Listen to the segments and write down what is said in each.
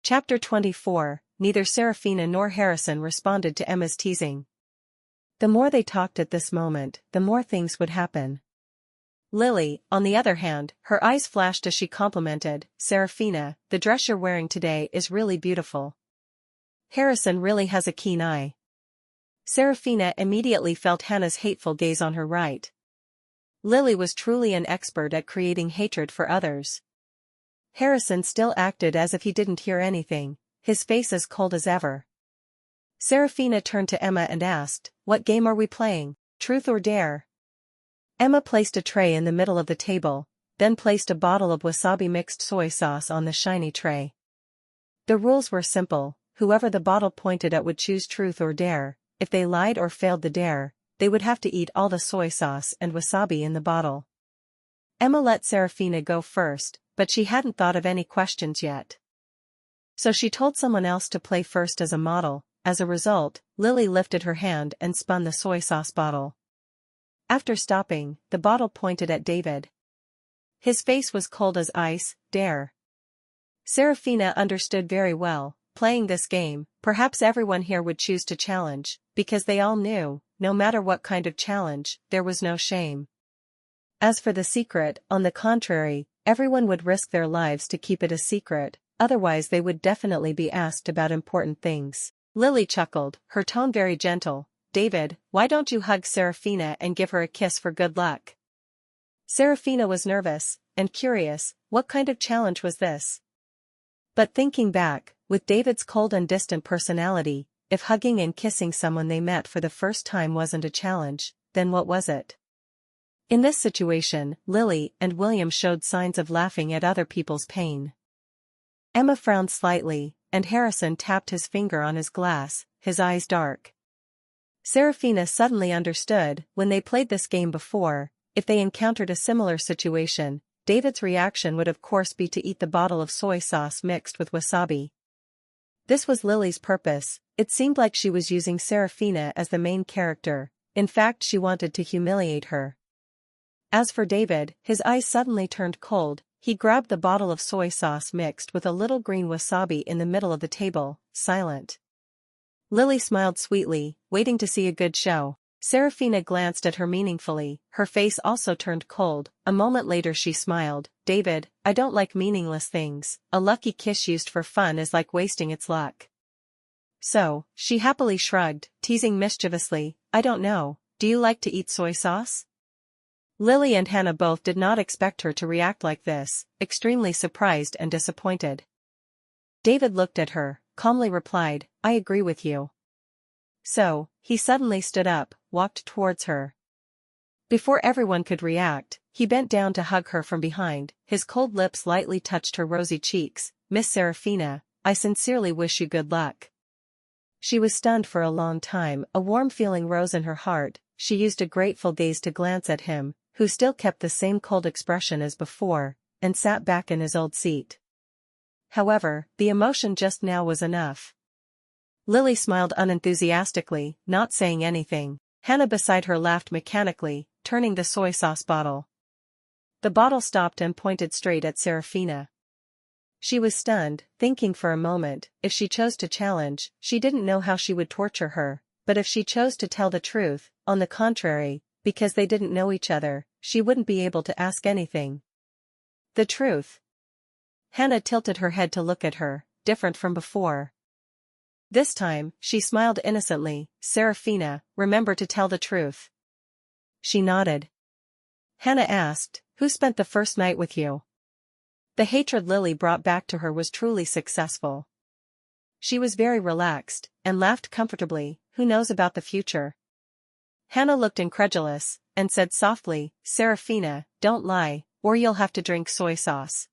Chapter 24, Neither Serafina nor Harrison responded to Emma's teasing. The more they talked at this moment, the more things would happen. Lily, on the other hand, her eyes flashed as she complimented, "Serafina, the dress you're wearing today is really beautiful. Harrison really has a keen eye." Serafina immediately felt Hannah's hateful gaze on her right. Lily was truly an expert at creating hatred for others. Harrison still acted as if he didn't hear anything, his face as cold as ever. Serafina turned to Emma and asked, "What game are we playing, truth or dare?" Emma placed a tray in the middle of the table, then placed a bottle of wasabi mixed soy sauce on the shiny tray. The rules were simple: whoever the bottle pointed at would choose truth or dare. If they lied or failed the dare, they would have to eat all the soy sauce and wasabi in the bottle. Emma let Serafina go first, but she hadn't thought of any questions yet. So she told someone else to play first as a model. As a result, Lily lifted her hand and spun the soy sauce bottle. After stopping, the bottle pointed at David. His face was cold as ice. Dare. Serafina understood very well, playing this game, perhaps everyone here would choose to challenge, because they all knew, no matter what kind of challenge, there was no shame. As for the secret, on the contrary, everyone would risk their lives to keep it a secret, otherwise they would definitely be asked about important things. Lily chuckled, her tone very gentle. "David, why don't you hug Serafina and give her a kiss for good luck?" Serafina was nervous and curious. What kind of challenge was this? But thinking back, with David's cold and distant personality, if hugging and kissing someone they met for the first time wasn't a challenge, then what was it? In this situation, Lily and William showed signs of laughing at other people's pain. Emma frowned slightly, and Harrison tapped his finger on his glass, his eyes dark. Serafina suddenly understood, when they played this game before, if they encountered a similar situation, David's reaction would of course be to eat the bottle of soy sauce mixed with wasabi. This was Lily's purpose. It seemed like she was using Serafina as the main character. In fact, she wanted to humiliate her. As for David, his eyes suddenly turned cold. He grabbed the bottle of soy sauce mixed with a little green wasabi in the middle of the table, silent. Lily smiled sweetly, waiting to see a good show. Serafina glanced at her meaningfully, her face also turned cold. A moment later she smiled. "David, I don't like meaningless things. A lucky kiss used for fun is like wasting its luck." "So," she happily shrugged, teasing mischievously, "I don't know, do you like to eat soy sauce?" Lily and Hannah both did not expect her to react like this, extremely surprised and disappointed. David looked at her, calmly replied, "I agree with you." So, he suddenly stood up, walked towards her. Before everyone could react, he bent down to hug her from behind, his cold lips lightly touched her rosy cheeks. "Miss Serafina, I sincerely wish you good luck." She was stunned for a long time, a warm feeling rose in her heart. She used a grateful gaze to glance at him, who still kept the same cold expression as before, and sat back in his old seat. However, the emotion just now was enough. Lily smiled unenthusiastically, not saying anything. Hannah beside her laughed mechanically, turning the soy sauce bottle. The bottle stopped and pointed straight at Serafina. She was stunned, thinking for a moment. If she chose to challenge, she didn't know how she would torture her, but if she chose to tell the truth, on the contrary, because they didn't know each other, she wouldn't be able to ask anything. The truth. Hannah tilted her head to look at her, different from before. This time, she smiled innocently. "Serafina, remember to tell the truth." She nodded. Hannah asked, "Who spent the first night with you?" The hatred Lily brought back to her was truly successful. She was very relaxed, and laughed comfortably. "Who knows about the future?" Hannah looked incredulous, and said softly, "Serafina, don't lie, or you'll have to drink soy sauce."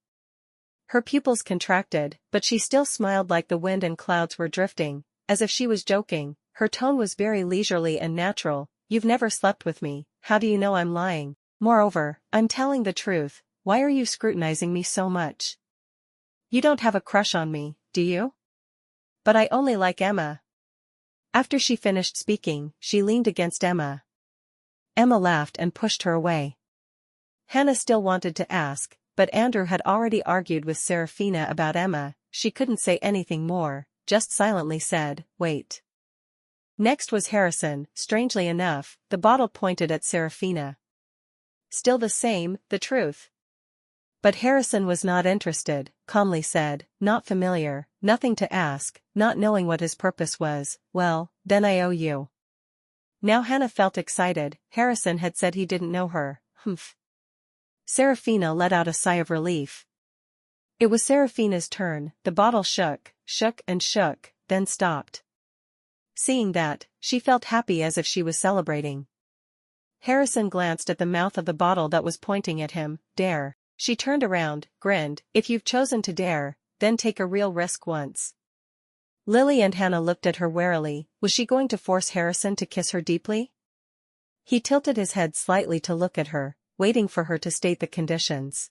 Her pupils contracted, but she still smiled like the wind and clouds were drifting, as if she was joking. Her tone was very leisurely and natural. "You've never slept with me, how do you know I'm lying? Moreover, I'm telling the truth. Why are you scrutinizing me so much? You don't have a crush on me, do you?" "But I only like Emma." After she finished speaking, she leaned against Emma. Emma laughed and pushed her away. Hannah still wanted to ask, but Andrew had already argued with Serafina about Emma, she couldn't say anything more, just silently said, "Wait." Next was Harrison. Strangely enough, the bottle pointed at Serafina. "Still the same, the truth." But Harrison was not interested, calmly said, "Not familiar, nothing to ask," not knowing what his purpose was. "Well, then I owe you." Now Hannah felt excited. Harrison had said he didn't know her. Humph. Serafina let out a sigh of relief. It was Serafina's turn. The bottle shook, and shook, then stopped. Seeing that, she felt happy as if she was celebrating. Harrison glanced at the mouth of the bottle that was pointing at him. "Dare." She turned around, grinned. "If you've chosen to dare, then take a real risk once." Lily and Hannah looked at her warily. Was she going to force Harrison to kiss her deeply? He tilted his head slightly to look at her, waiting for her to state the conditions.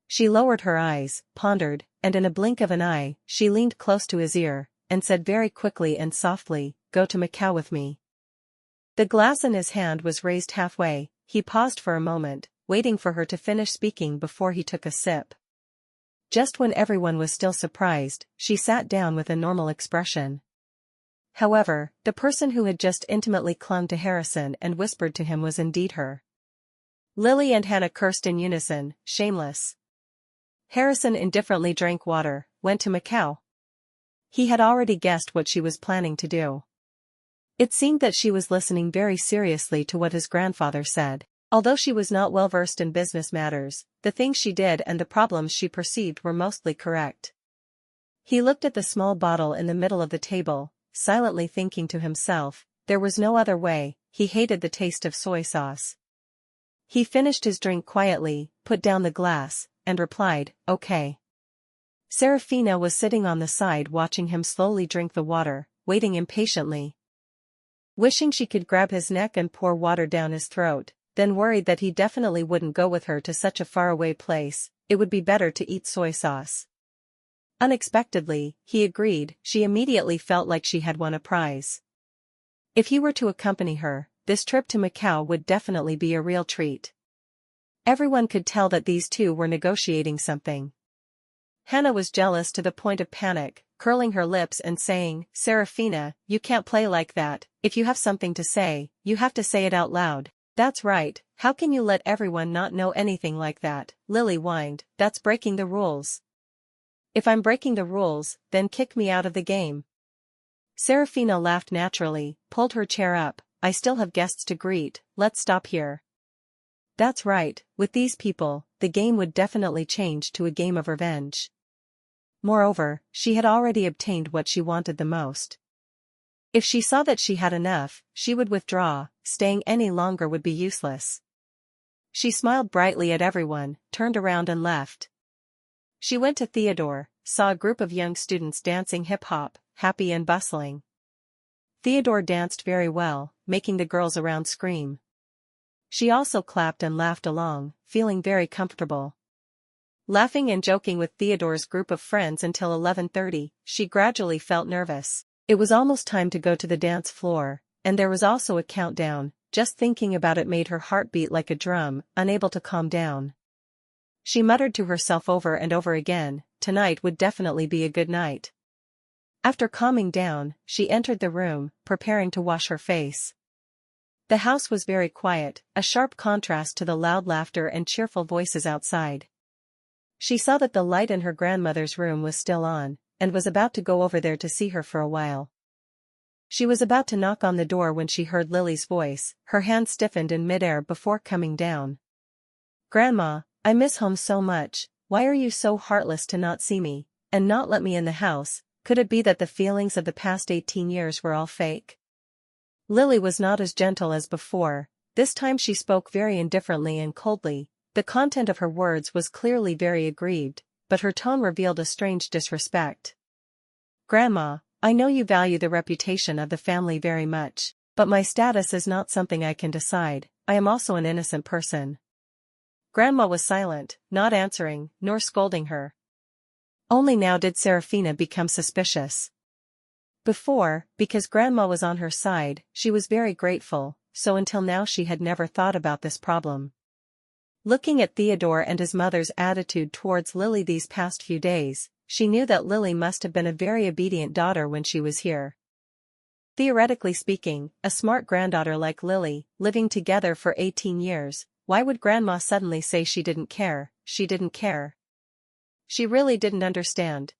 She lowered her eyes, pondered, and in a blink of an eye, she leaned close to his ear, and said very quickly and softly, "Go to Macau with me." The glass in his hand was raised halfway. He paused for a moment, waiting for her to finish speaking before he took a sip. Just when everyone was still surprised, she sat down with a normal expression. However, the person who had just intimately clung to Harrison and whispered to him was indeed her. Lily and Hannah cursed in unison, "Shameless." Harrison indifferently drank water. "Went to Macau." He had already guessed what she was planning to do. It seemed that she was listening very seriously to what his grandfather said. Although she was not well versed in business matters, the things she did and the problems she perceived were mostly correct. He looked at the small bottle in the middle of the table, silently thinking to himself, there was no other way. He hated the taste of soy sauce. He finished his drink quietly, put down the glass, and replied, "Okay." Serafina was sitting on the side watching him slowly drink the water, waiting impatiently. Wishing she could grab his neck and pour water down his throat, then worried that he definitely wouldn't go with her to such a faraway place. It would be better to eat soy sauce. Unexpectedly, he agreed. She immediately felt like she had won a prize. If he were to accompany her, this trip to Macau would definitely be a real treat. Everyone could tell that these two were negotiating something. Hannah was jealous to the point of panic, curling her lips and saying, "Serafina, you can't play like that. If you have something to say, you have to say it out loud." "That's right, how can you let everyone not know anything like that?" Lily whined. "That's breaking the rules." "If I'm breaking the rules, then kick me out of the game." Serafina laughed naturally, pulled her chair up. "I still have guests to greet, let's stop here." That's right, with these people, the game would definitely change to a game of revenge. Moreover, she had already obtained what she wanted the most. If she saw that she had enough, she would withdraw. Staying any longer would be useless. She smiled brightly at everyone, turned around and left. She went to Theodore, saw a group of young students dancing hip-hop, happy and bustling. Theodore danced very well, making the girls around scream. She also clapped and laughed along, feeling very comfortable. Laughing and joking with Theodore's group of friends until 11:30, she gradually felt nervous. It was almost time to go to the dance floor, and there was also a countdown. Just thinking about it made her heart beat like a drum, unable to calm down. She muttered to herself over and over again, tonight would definitely be a good night. After calming down, she entered the room, preparing to wash her face. The house was very quiet, a sharp contrast to the loud laughter and cheerful voices outside. She saw that the light in her grandmother's room was still on, and was about to go over there to see her for a while. She was about to knock on the door when she heard Lily's voice. Her hand stiffened in midair before coming down. "Grandma, I miss home so much. Why are you so heartless to not see me, and not let me in the house? Could it be that the feelings of the past 18 years were all fake?" Lily was not as gentle as before. This time she spoke very indifferently and coldly. The content of her words was clearly very aggrieved, but her tone revealed a strange disrespect. "Grandma, I know you value the reputation of the family very much, but my status is not something I can decide. I am also an innocent person." Grandma was silent, not answering, nor scolding her. Only now did Serafina become suspicious. Before, because Grandma was on her side, she was very grateful, so until now she had never thought about this problem. Looking at Theodore and his mother's attitude towards Lily these past few days, she knew that Lily must have been a very obedient daughter when she was here. Theoretically speaking, a smart granddaughter like Lily, living together for 18 years, why would Grandma suddenly say she didn't care? She didn't care. She really didn't understand.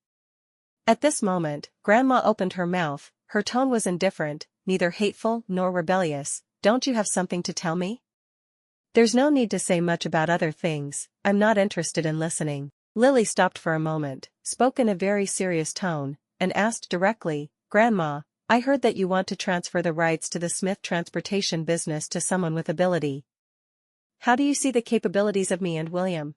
At this moment, Grandma opened her mouth. Her tone was indifferent, neither hateful nor rebellious. Don't you have something to tell me? There's no need to say much about other things, I'm not interested in listening. Lily stopped for a moment, spoke in a very serious tone, and asked directly, Grandma, I heard that you want to transfer the rights to the Smith transportation business to someone with ability. How do you see the capabilities of me and William?